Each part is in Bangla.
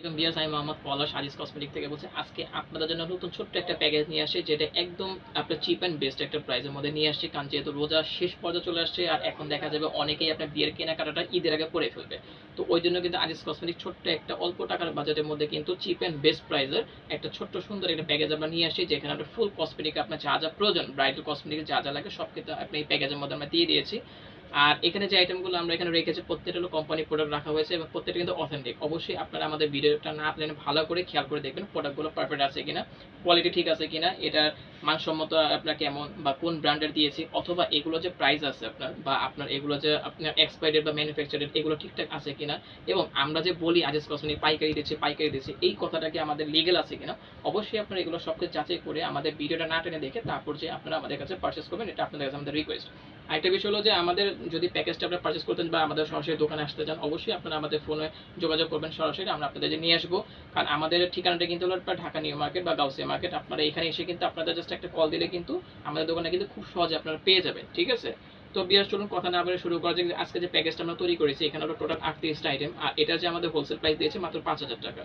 আসসালামু ভিউয়ার্স, আমি মোহাম্মদ পলাশ আজিজ কসমেটিক থেকে বলছি। আজকে আপনাদের জন্য নতুন ছোট্ট একটা প্যাকেজ নিয়ে আসি, যেটা একদম আপনার চিপ অ্যান্ড বেস্ট একটা প্রাইসের মধ্যে নিয়ে আসছি। কারণ যেহেতু রোজা শেষ পর্যায়ে চলে আসছে, আর এখন দেখা যাবে অনেকেই আপনার বিয়ের কেনাকাটাটা ঈদের আগে করে ফেলবে। তো ওই জন্য কিন্তু আজিজ কসমেটিক ছোট্ট একটা অল্প টাকার বাজেটের মধ্যে কিন্তু চিপ অ্যান্ড বেস্ট প্রাইসের একটা ছোট্ট সুন্দর একটা প্যাকেজ আমরা নিয়ে আসি, যেখানে আপনার ফুল কসমেটিক আপনার যা যা প্রয়োজন, ব্রাইডাল কসমেটিক যা যা লাগে সব কিন্তু আপনি এই প্যাকেজের মধ্যে আমরা দিয়ে দিয়েছি। আর এখানে যে আইটেমগুলো আমরা এখানে রেখেছি প্রত্যেকটা হলো কোম্পানি প্রোডাক্ট রাখা হয়েছে, এবং প্রত্যেকটা কিন্তু অথেন্টিক। অবশ্যই আপনারা আমাদের ভিডিওটা না প্লেনে ভালো করে খেয়াল করে দেখবেন প্রোডাক্টগুলো পারফেক্ট আছে কিনা, কোয়ালিটি ঠিক আছে কিনা, এটার মানসম্মত আপনার কেমন বা কোন ব্র্যান্ডের দিয়েছি, অথবা এগুলো যে প্রাইস আছে আপনার বা আপনার এগুলো যে আপনার এক্সপায়ার্ড বা ম্যানুফ্যাকচারেড এগুলো ঠিকঠাক আছে কিনা, এবং আমরা যে বলি আজিজ কসমেটিক পাইকারি দিচ্ছি এই কথাটা কি আমাদের লিগেল আছে কিনা। অবশ্যই আপনারা এগুলো সবকিছু যাচাই করে আমাদের ভিডিওটা না টেনে দেখে তারপর যে আপনারা আমাদের কাছে পারচেস করবেন, এটা আপনাদের কাছে আমাদের রিকোয়েস্ট। আরেকটা বিষয় হলো যে আমাদের যদি প্যাকেজটা আপনারা পারচেস করতেন বা আমাদের সরাসরি দোকানে আসতে চান, অবশ্যই আপনারা আমাদের ফোনে যোগাযোগ করবেন সরাসরি, আমরা আপনাদের নিয়ে আসবো। কারণ আমাদের ঠিকানাটা কিন্তু হলো ঢাকা নিউ মার্কেট বা গাউসিয়া মার্কেট। আপনারা এখানে এসে কিন্তু আপনাদের জাস্ট একটা কল দিলে কিন্তু আমাদের দোকানে কিন্তু খুব সহজে আপনারা পেয়ে যাবেন, ঠিক আছে। তো বিয়ার চলুন কথা না বলে শুরু করা যাক। আজকে যে প্যাকেজটা আমরা তৈরি করেছি, এখানে হলো টোটাল 38টা আইটেম, আর এটা যে আমাদের হোলসেল প্রাইস দিয়েছে মাত্র 5,000 টাকা।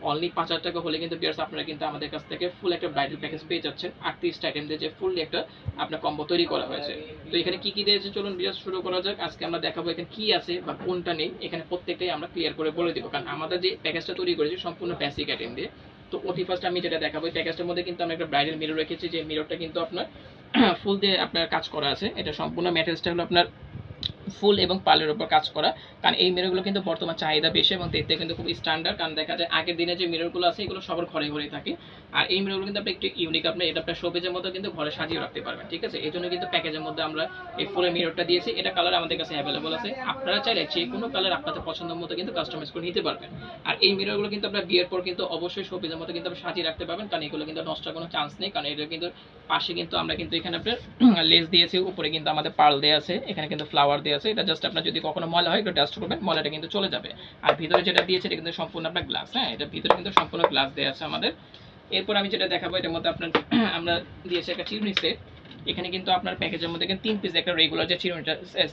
অনলি 5,000 টাকা হলে কিন্তু বিয়ার্স আপনারা কিন্তু আমাদের কাছ থেকে ফুল একটা ব্রাইডাল প্যাকেজ পেয়ে যাচ্ছেন। 38টা আইটেম দিয়ে যে ফুল একটা আপনার কম্বো তৈরি করা হয়েছে। তো এখানে কি কি দিয়েছে চলুন বিয়ার্স শুরু করা যাক। আজকে আমরা দেখাবো এখানে কি আছে বা কোনটা নেই, এখানে প্রত্যেকটাই আমরা ক্লিয়ার করে বলে দিব। কারণ আমাদের যে প্যাকেজটা তৈরি করেছি সম্পূর্ণ বেসিক আইটেম দিয়ে। তো অতি ফার্স্ট আমি যেটা দেখাবো, এই প্যাকেজটার মধ্যে কিন্তু আমরা একটা ব্রাইডাল মিরর রেখেছি, যে মিররটা কিন্তু আপনার ফুল দিয়ে আপনার কাজ করা আছে। এটা সম্পূর্ণ ম্যাটেরিয়ালসটা হলো আপনার ফুল এবং পার্লের উপর কাজ করা। কারণ এই মিররগুলো কিন্তু বর্তমান চাহিদা বেশি এবং দেখতে কিন্তু খুব স্ট্যান্ডার্ড। কারণ দেখা যায় আগের দিনে যে মিররগুলো আছে এগুলো সবার ঘরে ঘরেই থাকে, আর এই মিররগুলো কিন্তু আপনি একটু ইউনিক, আপনি এটা আপনার শোপিসের মতো কিন্তু ঘরে সাজিয়ে রাখতে পারবেন, ঠিক আছে। এই জন্য কিন্তু প্যাকেজের মধ্যে আমরা এই ফুলের মিররটা দিয়েছি। এটা কালার আমাদের কাছে অ্যাভেলেবল আছে, আপনারা চাইলে যে কোনো কালার আপনাদের পছন্দ মতো কিন্তু কাস্টমাইজ করে নিতে পারবেন। আর এই মিররগুলো কিন্তু আপনার বিয়ের পর কিন্তু অবশ্যই শোপিসের মতো কিন্তু আপনি সাজিয়ে রাখতে পারবেন, কারণ এগুলো কিন্তু নষ্ট কোনো চান্স নেই। কারণ এটা কিন্তু পাশে কিন্তু আমরা কিন্তু এখানে আপনার লেস দিয়েছি, উপরে কিন্তু আমাদের পার্ল দেওয়া আছে, এখানে কিন্তু ফ্লাওয়ার দেওয়া আছে। এটা জাস্ট আপনার যদি কখনো ময়লা হয় একটু ডাস্ট করবেন, ময়লাটা কিন্তু চলে যাবে। আর ভিতরে যেটা দিয়েছে এটা কিন্তু সম্পূর্ণ আপনার গ্লাস, হ্যাঁ, এটা ভিতরে কিন্তু সম্পূর্ণ গ্লাস দেওয়া আছে আমাদের। এরপর আমি যেটা দেখাবো, এটার মধ্যে আপনার আমরা দিয়েছি একটা চিরুনি সেট। এখানে কিন্তু আপনার প্যাকেজের মধ্যে কিন্তু 3 পিস একটা রেগুলার যে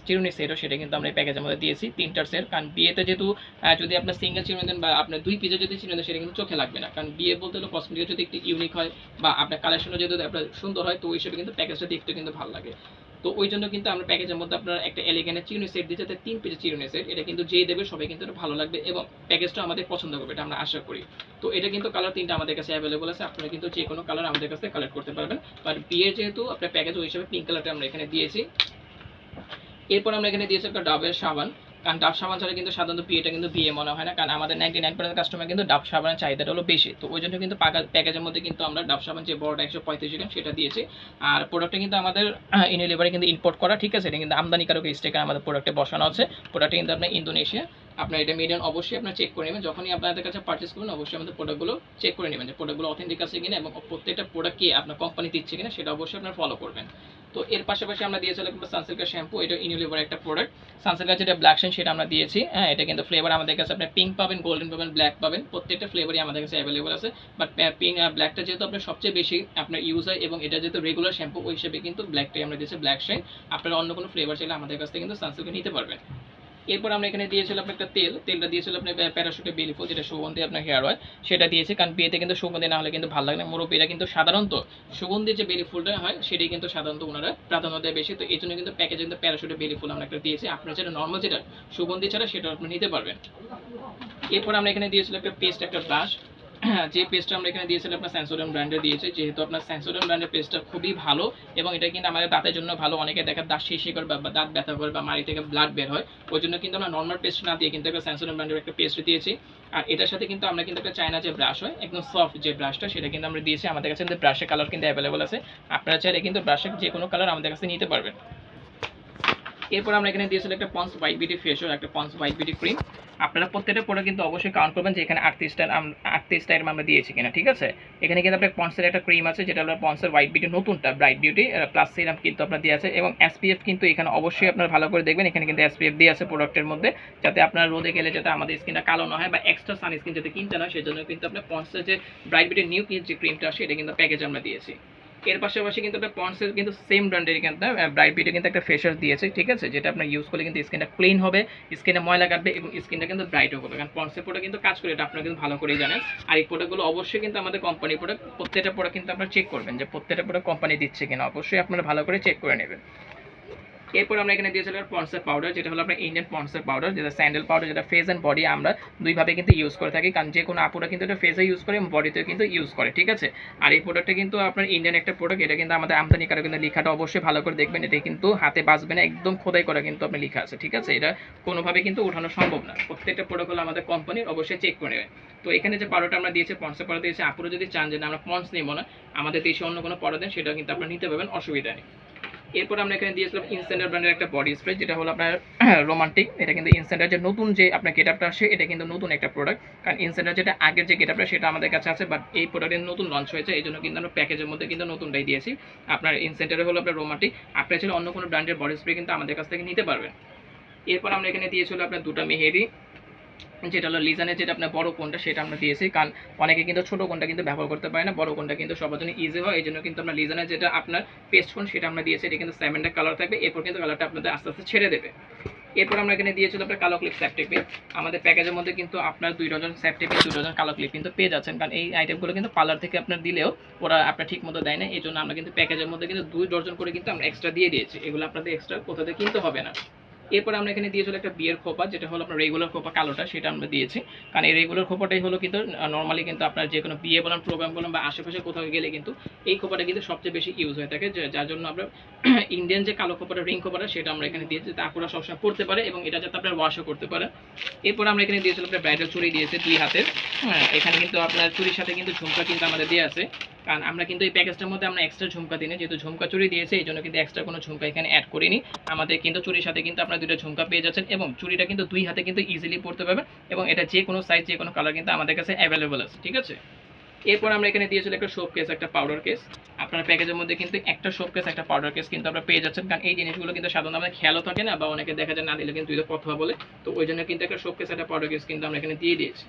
চিরুনি সেটও সেটা কিন্তু আমরা এই প্যাকেজের মধ্যে দিয়েছি 3টার সেট। কারণ বিয়েতে যেহেতু যদি আপনার সিঙ্গেল চিরুনি দেন বা আপনার 2 পিসের যদি চিরুনি দেন সেটা কিন্তু চোখে লাগবে না। কারণ বিয়ে বলতে হলো কসমেটিক যদি একটু ইউনিক হয় বা আপনার কালেকশনও যেহেতু আপনার সুন্দর হয়, তো ওই হিসেবে কিন্তু প্যাকেজটা দেখতে কিন্তু ভালো লাগে। তো ওই জন্য কিন্তু আমরা প্যাকেজের মধ্যে আপনার একটা এলিগেন্টের চিরুনি সেট দিয়েছি, 3 পিসের চিরুনি সেট। এটা কিন্তু যেই দেবে সবাই কিন্তু ভালো লাগবে এবং প্যাকেজটা আমাদের পছন্দ করবে, এটা আমরা আশা করি। তো এটা কিন্তু কালার 3টা আমাদের কাছে অ্যাভেলেবল আছে, আপনারা কিন্তু যে কোনো কালার আমাদের কাছে কালেক্ট করতে পারবেন। বাট বিয়ে যেহেতু আপনার প্যাকেজ ওই হিসেবে পিঙ্ক কালারটা আমরা এখানে দিয়েছি। এরপর আমরা এখানে দিয়েছি একটা ডাবের সাবান। কারণ ডাব সাবান ছাড়া কিন্তু সাধারণত বিয়েটা কিন্তু বিয়ে মনে হয় না, কারণ আমাদের 99% কাস্টমার কিন্তু ডাব সাবানের চাহিদাটা হলো বেশি। তো ওই জন্য কিন্তু প্যাকেজের মধ্যে কিন্তু আমরা ডাব সাবান যে বড়টা 135 গ্রাম সেটা দিয়েছি। আর প্রোডাক্টটা কিন্তু আমাদের ইউনিলিভারে কিন্তু ইম্পোর্ট করা, ঠিক আছে। এটা কিন্তু আমদানিকারক স্টিকার আমাদের প্রোডাক্টে বসানো আছে। প্রোডাক্টটা কিন্তু আপনার ইন্দোনেশিয়া। আপনার এটা মিডিয়ান অবশ্যই আপনার চেক করে নেবেন, যখনই আপনাদের কাছে পারচেস করবেন অবশ্যই আমাদের প্রোডাক্টগুলো চেক করে নেবেন যে প্রোডাক্টগুলো অথেন্টিক আছে কিনা এবং প্রত্যেকটা প্রোডাক্ট কি আপনার কোম্পানি দিচ্ছে কিনা সেটা অবশ্যই আপনার ফলো করবেন। তো এর পাশাপাশি আমরা দিয়েছিলাম সানসিল্কের শ্যাম্পু, এটা ইউনিলিভার একটা প্রোডাক্ট। সানসিল্কের যেটা ব্ল্যাক শাইন সেটা আমরা দিয়েছি, হ্যাঁ। এটা কিন্তু ফ্লেভার আমাদের কাছে আপনার পিঙ্ক পাবেন, গোল্ডেন পাবেন, ব্ল্যাক পাবেন, প্রত্যেকটা ফ্লেভারই আমাদের কাছে অ্যাভেলেবল আছে। বাট পিঙ্ক ব্ল্যাকটা যেহেতু আপনার সবচেয়ে বেশি আপনার ইউজ হয় এবং এটা যেহেতু রেগুলার শ্যাম্পু ওই হিসেবে কিন্তু ব্ল্যাকটাই আমরা দিয়েছি, ব্ল্যাক শাইন। আপনারা অন্য কোনো ফ্লেভার চাইলে আমাদের কাছ থেকে কিন্তু সানসিল্কে নিতে পারবেন। এরপর আমরা এখানে দিয়েছিলাম একটা তেলটা দিয়েছিল আপনার প্যারাশুটের বেলি ফুল, যেটা সুগন্ধি আপনার হেয়ার অয়েল সেটা দিয়েছি। কারণ বিয়েতে কিন্তু সুগন্ধি না হলে কিন্তু ভালো লাগে না। মুরব্বীরা কিন্তু সাধারণত সুগন্ধি যে বেলি ফুলটা হয় সেটাই কিন্তু সাধারণত ওনারা প্রাধান্য দেয় বেশি। তো এই জন্য কিন্তু প্যাকেজে কিন্তু প্যারাশুটের বেলি ফুল আমরা একটা দিয়েছি। আপনার যেটা নর্মাল যেটা সুগন্ধি ছাড়া সেটা আপনি নিতে পারবেন। এরপর আমরা এখানে দিয়েছিলাম একটা পেস্ট, একটা ব্রাশ। যে পেস্টটা আমরা এখানে দিয়েছিলাম আপনার সেন্সোডিয়াম ব্র্যান্ডের দিয়েছে, যেহেতু আপনার সেন্সোডিয়াম ব্র্যান্ডের পেস্টটা খুবই ভালো এবং এটা কিন্তু আমাদের দাঁতের জন্য ভালো। অনেকে দেখা দাঁত শিরশির করে বা দাঁত ব্যথা করে বা মাড়ি থেকে ব্লাড বের হয়, ওই জন্য কিন্তু আমরা নর্মাল পেস্ট না দিয়ে কিন্তু একটা সেন্সোডিয়াম ব্র্যান্ডের একটা পেস্ট দিয়েছি। আর এটার সাথে কিন্তু আমরা কিন্তু একটা চায়না যে ব্রাশ হয় একদম সফট যে ব্রাশটা সেটা কিন্তু আমরা দিয়েছি। আমাদের কাছে কিন্তু ব্রাশের কালার কিন্তু অ্যাভেলেবল আছে, আপনারা চাইলে কিন্তু ব্রাশের যে কোনো কালার আমাদের কাছে নিতে পারবেন। এরপর আমরা এখানে দিয়েছিলাম একটা ponds white beauty face wash, একটা পন্স হোয়াইট বিউটি ক্রিম। আপনারা প্রত্যেকটা প্রোডাক্ট কিন্তু অবশ্যই কাউন্ট করবেন যে এখানে 38টা আমরা দিয়েছি কিনা, ঠিক আছে। এখানে কিন্তু আপনার পন্সের একটা ক্রিম আছে, যেটা হলো পন্সের হোয়াইট বিউটি নতুনটা ব্রাইট বিউটি প্লাস সিরাম কিন্তু আপনার দিয়ে আছে, এবং এসপিএফ কিন্তু এখানে অবশ্যই আপনারা ভালো করে দেখবেন। এখানে কিন্তু এসপিএফ দিয়ে আছে প্রোডাক্টের মধ্যে, যাতে আপনার রোদে গেলে যাতে আমাদের স্কিনটা কালো না হয় বা এক্সট্রা সানস্ক্রিন যাতে কিনতে না হয়, সেজন্য কিন্তু আপনার পন্সের যে ব্রাইট বিউটি নিউ যে ক্রিমটা আসে এটা কিন্তু প্যাকেজ আমরা দিয়েছি। এর পাশাপাশি কিন্তু একটা পন্ডসের কিন্তু সেম ব্র্যান্ডেরই কিন্তু ব্রাইট বিউটি কিন্তু একটা ফেশিয়াল দিয়েছে, ঠিক আছে, যেটা আপনার ইউজ করলে কিন্তু স্কিনটা ক্লিন হবে, স্কিনে ময়লা কাটবে এবং স্কিনটা কিন্তু ব্রাইটও হবে। কারণ পন্ডসের প্রোডাক্ট কিন্তু কাজ করে, এটা আপনারা কিন্তু ভালো করেই জানেন। আর এই প্রোডাক্টগুলো অবশ্যই কিন্তু আমাদের কোম্পানির প্রোডাক্ট, প্রত্যেকটা প্রোডাক্ট কিন্তু আপনারা চেক করবেন যে প্রত্যেকটা প্রোডাক্ট কোম্পানি দিচ্ছে কিনা, অবশ্যই আপনারা ভালো করে চেক করে নেবেন। এরপর আমরা এখানে দিয়েছিলাম পন্ডসের পাউডার, যেটা হলো আপনার ইন্ডিয়ান পন্ডসের পাউডার, যেটা স্যান্ডেল পাউডার, যেটা ফেস অ্যান্ড বডি আমরা দুইভাবে কিন্তু ইউজ করে থাকি, কারণ যে কোনো আপুরা কিন্তু এটা ফেসে ইউজ করে এবং বডিতেও কিন্তু ইউজ করে, ঠিক আছে। আর এই প্রোডাক্টটা কিন্তু আপনার ইন্ডিয়ান একটা প্রোডাক্ট, এটা কিন্তু আমাদের আমদানিকারক কিন্তু লেখাটা অবশ্যই ভালো করে দেখবেন, এটা কিন্তু হাতে বাজবে না, একদম খোদাই করা কিন্তু আপনার লেখা আছে, ঠিক আছে, এটা কোনোভাবে কিন্তু ওঠানো সম্ভব না। প্রত্যেকটা প্রোডাক্ট হলো আমাদের কোম্পানির, অবশ্যই চেক করে নেবেন। তো এখানে যে পাউডারটা আমরা দিয়েছি, পন্ডসের পাউডার দিয়েছি, আপুরা যদি চান যে না আমরা পন্ডস নিব না, আমাদের দেশে অন্য কোনো পাউডার দেন, সেটাও কিন্তু আপনারা নিতে পারবেন, অসুবিধা নেই। এরপর আমরা এখানে দিয়েছিলাম ইনস্ট্যান্টার ব্র্যান্ডের একটা বডি স্প্রে, যেটা হলো আপনার রোমান্টিক। এটা কিন্তু ইনস্ট্যান্টার যে নতুন যে আপনার গেটআপটা আসে, এটা কিন্তু নতুন একটা প্রোডাক্ট, কারণ ইনস্ট্যান্টার যেটা আগের যে গেটআপটা সেটা আমাদের কাছে আছে, বাট এই প্রোডাক্টের নতুন লঞ্চ হয়েছে, এই জন্য কিন্তু আমরা প্যাকেজের মধ্যে কিন্তু নতুনটাই দিয়েছি। আপনার ইনস্ট্যান্টারে হলো আপনার রোমান্টিক, আপনার ছিল অন্য কোনো ব্র্যান্ডের বডি স্প্রে কিন্তু আমাদের কাছ থেকে নিতে পারবেন। এরপর আমরা এখানে দিয়েছিল আপনার দুটো মেহেদি, যেটা হলো লিজানের যেটা আপনার বড় কোনটা সেটা আমরা দিয়েছি, কারণ অনেকে কিন্তু ছোটো কোনটা কিন্তু ব্যবহার করতে পারে না, বড় কোনটা কিন্তু সবার জন্য ইজি হয়, এই জন্য কিন্তু আমরা লিজানের যেটা আপনার পেস্ট কোন সেটা আমরা দিয়েছি, এটা কিন্তু 7টা কালার থাকবে, এরপর কিন্তু কালারটা আপনাদের আস্তে আস্তে ছেড়ে দেবে। এরপর আমরা এখানে দিয়েছিল আপনার কালো ক্লিপ স্যাপ টেপে, আমাদের প্যাকেজের মধ্যে কিন্তু আপনার 2 ডজন স্যাপ টেপে 2 ডজন কালো ক্লিপ কিন্তু পেয়ে যাচ্ছেন, কারণ এই আইটেমগুলো কিন্তু পার্লার থেকে আপনার দিলেও ওরা আপনার ঠিক মতো দেয় না, এই জন্য আমরা কিন্তু প্যাকেজের মধ্যে কিন্তু 2 ডজন করে কিন্তু আমরা এক্সট্রা দিয়ে দিয়েছি, এগুলো আপনাদের এক্সট্রা কোথা থেকে কিনতে হবে না। এরপর আমরা এখানে দিয়েছিল একটা বিয়ের খোপা, যেটা হলো আপনার রেগুলার খোপা কালোটা, সেটা আমরা দিয়েছি, কারণ এই রেগুলার খোপাটাই হলো কিন্তু নর্মালি কিন্তু আপনার যে কোনো বিয়ে বলেন, প্রোগ্রাম বলেন বা আশেপাশে কোথাও গেলে কিন্তু এই খোপাটা কিন্তু সবচেয়ে বেশি ইউজ হয়ে থাকে, যার জন্য আমরা ইন্ডিয়ান যে কালো খোপাটা, রিং খোপাটা, সেটা আমরা এখানে দিয়েছি, যাতে আপনারা সবসময় পড়তে পারে এবং এটা যাতে আপনার ওয়াশও করতে পারে। এরপর আমরা এখানে দিয়েছিলাম আপনার ব্রাইডাল চুড়ি দিয়েছে 2 হাতের, হ্যাঁ, এখানে কিন্তু আপনার চুড়ির সাথে কিন্তু ঝুমকা কিন্তু আমাদের দেওয়া আছে, কারণ আমরা কিন্তু এই প্যাকেজটার মধ্যে আমরা এক্সট্রা ঝুমকা দিই না, যেহেতু ঝুমকা চুড়ি দিয়েছে এই জন্য কিন্তু এক্সট্রা কোনো ঝুমকা এখানে অ্যাড করিনি। আমাদের কিন্তু চুড়ির সাথে কিন্তু আপনার 2টা ঝুমকা পেয়ে যাচ্ছেন এবং চুড়িটা কিন্তু 2 হাতে কিন্তু ইজিলি পড়তে পারবেন এবং এটা যে কোনো সাইজ যে কোনো কালার কিন্তু আমাদের কাছে অ্যাভেলেবল আছে, ঠিক আছে। এরপর আমরা এখানে দিয়েছিল একটা সোপ কেস, একটা পাউডার কেস, আপনার প্যাকেজের মধ্যে কিন্তু একটা সোপ কেস একটা পাউডার কেস কিন্তু আমরা পেয়ে যাচ্ছেন, কারণ এই জিনিসগুলো কিন্তু সাধারণত আমাদের খেয়ালও থাকে না বা অনেকে দেখা যায় না দিলে কিন্তু কথা বলে, তো ওই জন্য কিন্তু একটা সোপ কেস একটা পাউডার কেস কিন্তু আমরা এখানে দিয়ে দিয়েছি।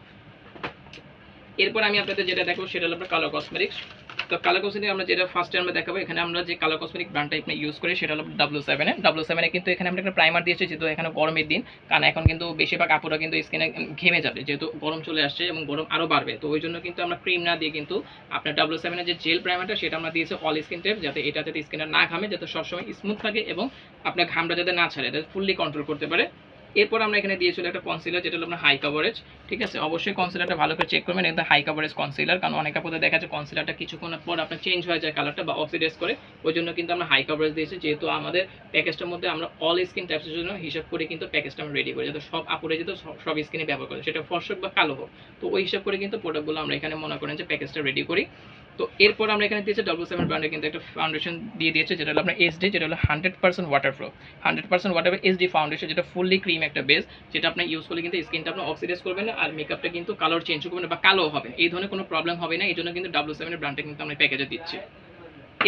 এরপর আমি আপনাদের যেটা দেখাবো সেটা হলো আপনার কালার কসমেটিক্স। তো কালার কসমেটিক আমরা যেটা ফার্স্টে আমরা দেখাবো, এখানে আমরা যে কালার কসমেটিক ব্র্যান্ডটা এখানে ইউজ করি সেটা হলো W7 এ। W7 এ কিন্তু এখানে আমরা একটা প্রাইমার দিয়েছি, যেহেতু এখানে গরমের দিন, কারণ এখন কিন্তু বেশিরভাগ আপুরা কিন্তু স্কিনে ঘেমে যাবে, যেহেতু গরম চলে আসছে এবং গরম আরও বাড়বে, তো ওই জন্য কিন্তু আমরা ক্রিম না দিয়ে কিন্তু আপনার W7 এর যে জেল প্রাইমারটা সেটা আমরা দিয়েছি অল স্কিন টাইপ, যাতে এটা যাতে স্কিনটা না ঘামে, যাতে সবসময় স্মুথ থাকে এবং আপনার ঘামটা যাতে না ছাড়ে, এটা ফুললি কন্ট্রোল করতে পারে। এরপর আমরা এখানে দিয়েছিল একটা কনসিলার, যেটা হলো আপনার হাই কভারেজ, ঠিক আছে, অবশ্যই কনসিলারটা ভালো করে চেক করবেন, এটা হাই কভারেজ কনসিলার, কারণ অনেক আপনাদের দেখা যায় কনসিলারটা কিছুক্ষণ পর আপনার চেঞ্জ হয়ে যায় কালারটা বা অক্সিডাইজ করে, ওই জন্য কিন্তু আমরা হাই কভারেজ দিয়েছি, যেহেতু আমাদের প্যাকেজটার মধ্যে আমরা অল স্কিন টাইপসের জন্য হিসাব করে কিন্তু প্যাকেজটা আমরা রেডি করি, যাতে সব আপুরে যেহেতু সব স্কিনে ব্যবহার করে, সেটা ফর্সক বা কালো হোক, তো ওই হিসাব করে কিন্তু প্রোডাক্টগুলো আমরা এখানে মনে করেন যে প্যাকেজটা রেডি করি। তো এরপর আমরা এখানে দিয়েছি W7 ব্র্যান্ডের কিন্তু একটা ফাউন্ডেশন দিয়ে দিয়েছে, যেটা হলো আপনার SD, যেটা হলো 100% ওয়াটারপ্রুফ, 100% ওয়াটার SD ফাউন্ডেশন, যেটা ফুললি ক্রিম একটা বেস, যেটা আপনি ইউজ করলে কিন্তু স্কিনটা আপনার অক্সিডাইজ করবে না আর মেকআপটা কিন্তু কালার চেঞ্জ করবে না বা কালো হবে, এই ধরনের কোনো প্রবলেম হবে না, এই জন্য কিন্তু W7 ব্র্যান্ডটা কিন্তু আমরা প্যাকেজে দিচ্ছি।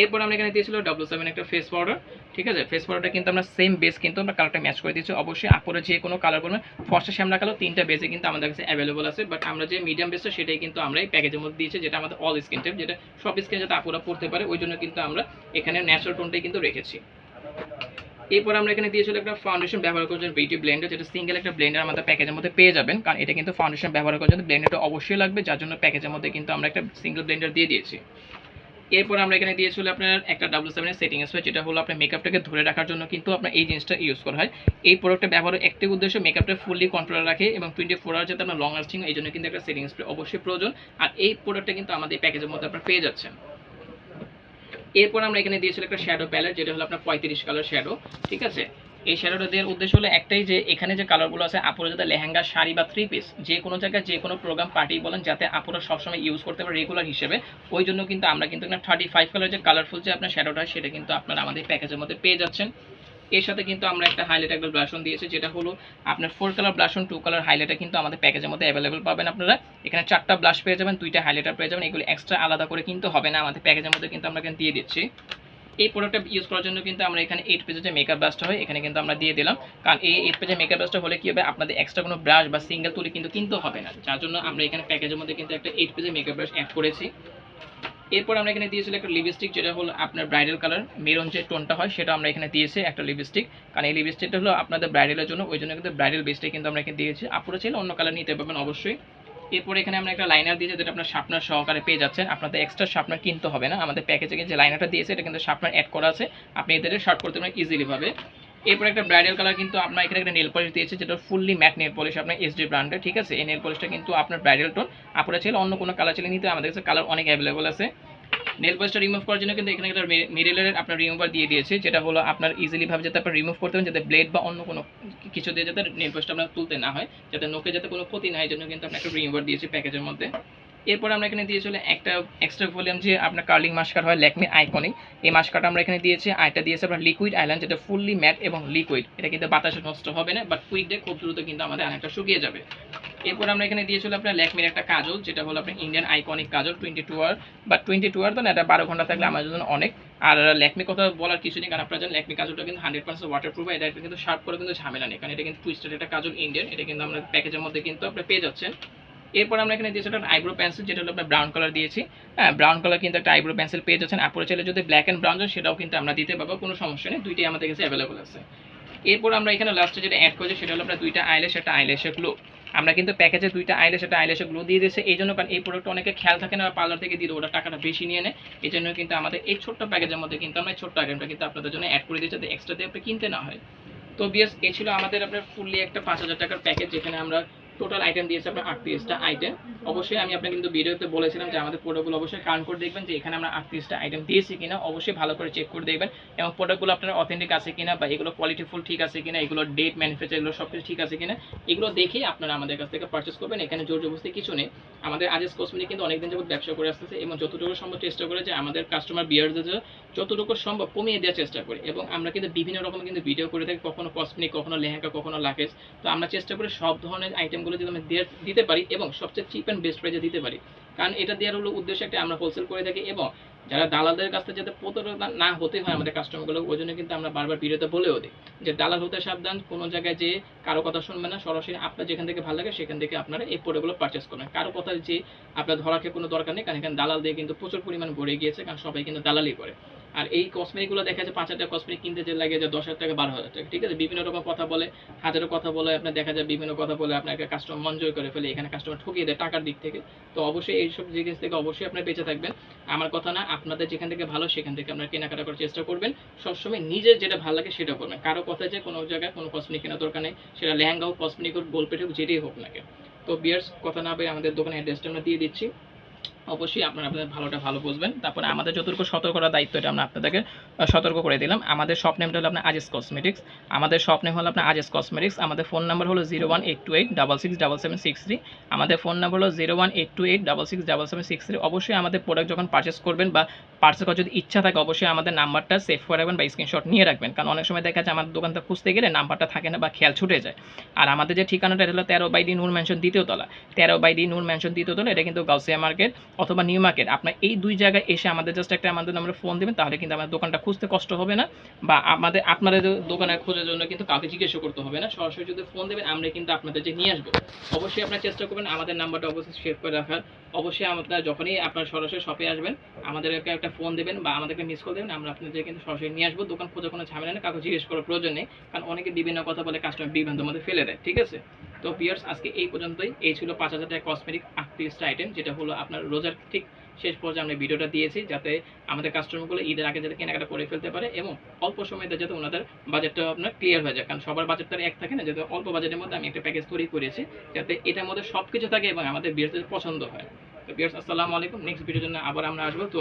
এরপর আমরা এখানে দিয়েছিল W7 একটা ফেস পাউডার, ঠিক আছে, ফেস পাউডারটা কিন্তু আমরা সেম বেস কিন্তু আমরা কালারটা ম্যাচ করে দিচ্ছি, অবশ্যই আপুরে যে কোনো কালার করবেন, ফর্সা শ্যামলা কালো 3টা বেসে কিন্তু আমাদের কাছে অ্যাভেলেবল আছে, বাট আমরা যে মিডিয়াম বেসটা সেটাই কিন্তু আমরা এই প্যাকেজের মধ্যে দিয়েছি, যেটা আমাদের অল স্কিন টাইপ, যেটা সব স্কিনে যাতে আপুরা পড়তে পারে, ওই জন্য কিন্তু আমরা এখানে ন্যাচারাল টোনটাই কিন্তু রেখেছি। এরপর আমরা এখানে দিয়েছিল একটা ফাউন্ডেশন ব্যবহার করার জন্য বিউটি ব্লেন্ডার, যেটা সিঙ্গেল একটা ব্লেন্ডার আমাদের প্যাকেজের মধ্যে পেয়ে যাবেন, কারণ এটা কিন্তু ফাউন্ডেশন ব্যবহার করার জন্য ব্লেন্ডারটা অবশ্যই লাগবে, যার জন্য প্যাকেজের মধ্যে কিন্তু আমরা একটা সিঙ্গেল ব্লেন্ডার দিয়ে দিয়েছি। এরপর আমরা এখানে দিয়েছিল আপনার একটা W7 এর সেটিং স্প্রে, যেটা হলো আপনার মেকআপটাকে ধরে রাখার জন্য কিন্তু আপনার এই জিনিসটা ইউজ করা হয়। এই প্রোডাক্টটা ব্যবহারের একটি উদ্দেশ্য মেকআপটা ফুললি কন্ট্রোলে রাখে এবং 24 আওয়ার যাতে আপনার লং লাস্টিং, এই জন্য কিন্তু একটা সেটিং স্প্রে অবশ্যই প্রয়োজন, আর এই প্রোডাক্টটা কিন্তু আমাদের প্যাকেজের মধ্যে আপনারা পেয়ে যাচ্ছেন। এরপর আমরা এখানে দিয়েছিল একটা শ্যাডো প্যালেট, যেটা হলো আপনার 35 কালার শ্যাডো, ঠিক আছে। এই শ্যাডোটা দেওয়ার উদ্দেশ্য হলো একটাই, যে এখানে যে কালারগুলো আছে আপুরা যাতে লেহেঙ্গা, শাড়ি বা 3 পিস যে কোনো জায়গায় যে কোনো প্রোগ্রাম পার্টি বলেন, যাতে আপুরা সবসময় ইউজ করতে পারে রেগুলার হিসেবে, ওই জন্য কিন্তু আমরা কিন্তু 35 কালার যে কালারফুল যে আপনার শ্যাডোটা হয় সেটা কিন্তু আপনারা আমাদের প্যাকেজের মধ্যে পেয়ে যাচ্ছেন। এর সাথে কিন্তু আমরা একটা হাইলাইট একটা ব্লাশন দিয়েছি, যেটা হলো আপনার 4 কালার ব্লাশন, 2 কালার হাইলাইটার কিন্তু আমাদের প্যাকেজের মধ্যে অ্যাভেলেবল পাবেন আপনারা। এখানে 4টা ব্লাশ পেয়ে যাবেন, 2টা হাইলাইটার পেয়ে যাবেন, এগুলো এক্সট্রা আলাদা করে কিন্তু হবে না, আমাদের প্যাকেজের মধ্যে কিন্তু আমরা এখানে দিয়ে দিচ্ছি। এই প্রোডাক্টটা ইউজ করার জন্য কিন্তু আমরা এখানে 8 পেজের যে মেকআপ ব্রাশটা হয় এখানে কিন্তু আমরা দিয়ে দিলাম, কারণ এই 8 পেজের মেকআপ ব্রাশটা হলে কি হবে, আপনাদের এক্সট্রা কোনো ব্রাশ বা সিঙ্গেল তুলি কিন্তু কিনতে হবে না, যার জন্য আমরা এখানে প্যাকেজের মধ্যে কিন্তু একটা 8 পেজের মেকআপ ব্রাশ অ্যাড করেছি। এরপর আমরা এখানে দিয়েছিল একটা লিপস্টিক, যেটা হলো আপনার ব্রাইডাল কালার মেরুন যে টোনটা হয় সেটা আমরা এখানে দিয়েছি একটা লিপস্টিক, কারণ এই লিপস্টিকটা হলো আপনাদের ব্রাইডালের জন্য, ওই জন্য কিন্তু ব্রাইডাল বেসটাই কিন্তু আমরা এখানে দিয়েছি। আপনারা চাইলে অন্য কালার নিতে পারবেন অবশ্যই। এরপর এখানে আমরা একটা লাইনার দিয়েছি, যেটা আপনার শার্পনার সহকারে পেয়ে যাচ্ছেন, আপনাদের এক্সট্রা শার্পনার কিনতে হবে না। আমাদের প্যাকেজে যে লাইনারটা দিয়েছে এটা কিন্তু শার্পনার অ্যাড করা আছে, আপনি এদের শার্প করতে পারেন ইজিলি ভাবে। এরপর একটা ব্রাইডাল কালার কিন্তু আমরা এখানে একটা নেল পলিশ দিয়েছি, যেটা ফুললি ম্যাট নেল পলিশ আপনার এসডি ব্র্যান্ডের, ঠিক আছে। এই নেল পলিশটা কিন্তু আপনার ব্রাইডাল টোন, আপনারা চাইলে অন্য কোনো কালার চাইলে নিতে, আমাদের কাছে কালার অনেক অ্যাভেলেবল আছে। নেল পলিশটা রিমুভ করার জন্য কিন্তু এখানে একটা মিররের আপনার রিমুভার দিয়ে দিয়েছে, যেটা হলো আপনার ইজিলি ভাবে যাতে আপনার রিমুভ করতে পারেন, যাতে ব্লেড বা অন্য কোনো কিছু দিয়ে যাতে নেল পলিশটা আপনার তুলতে না হয়, যাতে নোকে যাতে কোনো ক্ষতি না হয়, এই জন্য কিন্তু আমরা একটা রিমুভার দিয়েছি প্যাকেজের মধ্যে। এরপর আমরা এখানে দিয়েছিল একটা এক্সট্রা ভলিউম যে আপনার কার্লিং মাস্কার হয় ল্যাকমি আইকনিক, এই মাস্কারটা আমরা এখানে দিয়েছি। আইটা দিয়েছে আপনার লিকুইড আইল্যান্ড, যেটা ফুললি ম্যাট এবং লিকুইড, এটা কিন্তু বাতাসে নষ্ট হবে না, বাট কুইকডে খুব দ্রুত কিন্তু আমাদের অনেকটা শুকিয়ে যাবে। এরপর আমরা এখানে দিয়েছিল আপনার ল্যাকমির একটা কাজল, যেটা হলো আপনার Indian iconic kajal 22 hour, but 22 hour তো না, এটা 12 ঘন্টা থাকলে আমার জন্য অনেক। আর ল্যাকমি কথা বলার কিছু নেই, কারণ আপনারা জানেন ল্যাকমি কাজলটা কিন্তু 100% ওয়াটারপ্রুফ, এটা কিন্তু শার্প করে কিন্তু ঝামেলা নেই, কারণ এটা কিন্তু টুইস্টেড একটা কাজল ইন্ডিয়ান, এটা কিন্তু আমরা প্যাকেজের মধ্যে কিন্তু আপনারা পেয়ে যাচ্ছেন। এরপর আমরা এখানে দিয়েছি একটা আইব্রো পেন্সিল, যেটা হলো আপনার ব্রাউন কালার দিয়েছি। হ্যাঁ, ব্রাউন কালার কিন্তু একটা আইব্রো পেন্সিল পেয়ে যাচ্ছেন, আপনারা চাইলে যদি ব্ল্যাক অ্যান্ড ব্রাউন সেটাও কিন্তু আমরা দিতে পারবো, কোনো সমস্যা নেই, দুইটাই আমাদের কাছে অ্যাভেলেবল আছে। এরপর আমরা এখানে লাস্টে যেটা অ্যাড করেছি সেটা হলো আপনার দুইটা আইল্যাশ, একটা আইল্যাশের গ্লো। আমরা কিন্তু প্যাকেজে দুইটা আইল্যাশ একটা আইল্যাশের গ্লো দিয়ে দিয়েছি, এই জন্য কারণ এই প্রোডাক্ট অনেকে খেয়াল থাকে না, পার্লার থেকে দিয়ে ওটা টাকাটা বেশি নিয়ে নেয়, এই জন্য কিন্তু আমাদের এই ছোট্ট প্যাকেজের মধ্যে কিন্তু আমরা ছোট্ট আইটেমটা কিন্তু আপনাদের জন্য অ্যাড করে দিয়েছি, যাতে এক্সট্রা দিয়ে আপনি কিনতে না হয়। তো বিয়াস, এই ছিল আমাদের আপনার ফুললি একটা 5000 টাকার প্যাকেজ, যেখানে আমরা টোটাল আইটেম দিয়েছি আপনার 38টা আইটেম। অবশ্যই আমি আপনাকে কিন্তু ভিডিওতে বলেছিলাম যে আমাদের প্রোডাক্টগুলো অবশ্যই কাউন্ট করে দেখবেন, যে এখানে আমরা 38টা আইটেম দিয়েছি কিনা, অবশ্যই ভালো করে চেক করে দেখবেন, এবং প্রোডাক্টগুলো আপনার অথেন্টিক আছে কিনা, বা এগুলো কোয়ালিটিফুল ঠিক আছে কিনা, এগুলো ডেট ম্যানুফ্যাকচার এগুলো সব কিছু ঠিক আছে কিনা, এগুলো দেখেই আপনারা আমাদের কাছ থেকে পারচেস করবেন। এখানে জোর জবরদস্তি কিছু নেই। আমাদের আজিজ কসমেটিক কিন্তু অনেকদিন যাবত ব্যবসা করে আসতেছে, এবং যতটুকু সম্ভব চেষ্টা করে যে আমাদের কাস্টমার বিয়ারদের যতটুকু সম্ভব কমিয়ে দেওয়ার চেষ্টা করি, এবং আমরা কিন্তু বিভিন্ন রকম কিন্তু ভিডিও করে থাকি, কখনো কসমেটিক, কখনো লেহেঙ্গা, কখনো লাকেজ। তো আমরা চেষ্টা করি সব ধরনের আইটেমগুলো যদি আমরা দিতে পারি, এবং সবচেয়ে চিপ অ্যান্ড বেস্ট প্রাইসে দিতে পারি, কারণ এটা দেওয়ার হলো উদ্দেশ্য একটা, আমরা হোলসেল করে থাকি, এবং যারা দালালদের কাছ থেকে যাতে প্রতারণা না হতে হয় আমাদের কাস্টমারগুলো, ওই জন্য কিন্তু আমরা বারবার ভিডিওতে বলেও দিই যে দালাল হতে সাবধান, কোনো জায়গায় যে কারো কথা শুনবে না, সরাসরি আপনার যেখান থেকে ভালো লাগে সেখান থেকে আপনারা এই প্রোডাক্টগুলো পারচেস করবেন। কারো কথা যে আপনার ধরাকে কোনো দরকার নেই, কারণ এখানে দালাল দিয়ে কিন্তু প্রচুর পরিমাণ ভরে গিয়েছে, কারণ সবাই কিন্তু দালালি করে। আর এই কসমেটিকগুলো দেখা যায় 5000 টাকা কসমেটিক কিনতে যে লাগে যে 10,000 টাকা 12,000 টাকা, ঠিক আছে। বিভিন্ন রকম কথা বলে, হাজারো কথা বলে, আপনার দেখা যায় বিভিন্ন কথা বলে আপনাকে কাস্টমার মন জয় করে ফেলে, এখানে কাস্টমার ঠকিয়ে দেয় টাকার দিক থেকে। তো অবশ্যই এইসব জিনিস থেকে অবশ্যই আপনার বেঁচে থাকবেন। আমার কথা না, আপনাদের যেখান থেকে ভালো সেখান থেকে আপনারা কেনাকাটা করার চেষ্টা করবেন। সবসময় নিজের যেটা ভালো লাগে সেটা করবেন। কারো কথা যে কোনো জায়গায় কোনো কসমেটিক কেনার দরকার নেই, সেটা লেহেঙ্গা হোক, কসমেটিক হোক, গোলপেট হোক, যেটাই হোক না কেন। তো বিয়ার্স, কথা না বলে আমাদের দোকানের অ্যাড্রেসটা আমরা দিয়ে দিচ্ছি, অবশ্যই আপনারা আপনাদের ভালোটা ভালো বুঝবেন। তারপরে আমাদের যতটুকু সতর্ক করার দায়িত্ব এটা আমরা আপনাদেরকে সতর্ক করে দিলাম। আমাদের শপ নেমটা হলো আপনার আজিজ কসমেটিক্স, আমাদের শপ নেম হলো আপনার আজিজ কসমেটিক্স। আমাদের ফোন নাম্বার হলো 01828667763। আমাদের ফোন নাম্বার হলো 01828667763। অবশ্যই আমাদের প্রোডাক্ট যখন পারচেস করবেন বা পারচেস করার যদি ইচ্ছা থাকে, অবশ্যই আমাদের নাম্বারটা সেভ করে রাখবেন বা স্ক্রিনশট নিয়ে রাখবেন, কারণ অনেক সময় দেখা যায় আমাদের দোকানটা খুঁজতে গেলে নাম্বারটা থাকে না বা খেয়াল ছুটে যায়। আর আমাদের যে ঠিকানাটা হলো 13/D নূর ম্যানশন দ্বিতীয় তলা, 13/D নূর ম্যানশন দ্বিতীয় তলা, এটা কিন্তু গাউসিয়া মার্কেট অথবা নিউ মার্কেট। আপনার এই দুই জায়গায় এসে আমাদের জাস্ট একটা আমাদের নম্বরে ফোন দেবেন, তাহলে কিন্তু আমাদের দোকানটা খুঁজতে কষ্ট হবে না, বা আপনাদের দোকানের খোঁজার জন্য কিন্তু কাউকে জিজ্ঞাসা করতে হবে না। সরাসরি যদি ফোন দেবেন, আমরা কিন্তু আপনাদের যে নিয়ে আসবো। অবশ্যই আপনার চেষ্টা করবেন আমাদের নাম্বারটা অবশ্যই সেভ করে রাখার। অবশ্যই আপনারা যখনই আপনার সরাসরি শপে আসবেন, আমাদেরকে একটা ফোন দেবেন বা আমাদেরকে মিস কল দেবেন, আমরা আপনাদের কিন্তু সরাসরি নিয়ে আসবো। দোকান খোঁজা কোনো ঝামেলা নেই, কাউকে জিজ্ঞেস করার প্রয়োজন নেই, কারণ অনেকে বিভিন্ন কথা বলে কাস্টমার বিভ্রান্তের মধ্যে ফেলে দেয়, ঠিক আছে। তো ভিউয়ার্স, আজকে এই পর্যন্তই। এই ছিল 5000 টাকা কসমেটিক 38টা আইটেম, যেটা হলো আপনার রোজার ঠিক শেষ পর্যায়ে আমরা ভিডিওটা দিয়েছি, যাতে আমাদের কাস্টমারগুলো ঈদের আগে যাতে কেনাকাটা করে ফেলতে পারে, এবং অল্প সময়তে যাতে ওনাদের বাজেটটা আপনার ক্লিয়ার হয়ে যায়, কারণ সবার বাজেট তো এক থাকে না, যাতে অল্প বাজেটের মধ্যে আমি একটা প্যাকেজ তৈরি করেছি, যাতে এটার মধ্যে সব কিছু থাকে এবং আমাদের ভিউয়ার্সদের পছন্দ হয়। তো ভিউয়ার্স, আসসালামু আলাইকুম। নেক্সট ভিডিওর জন্য আবার আমরা আসবো। তো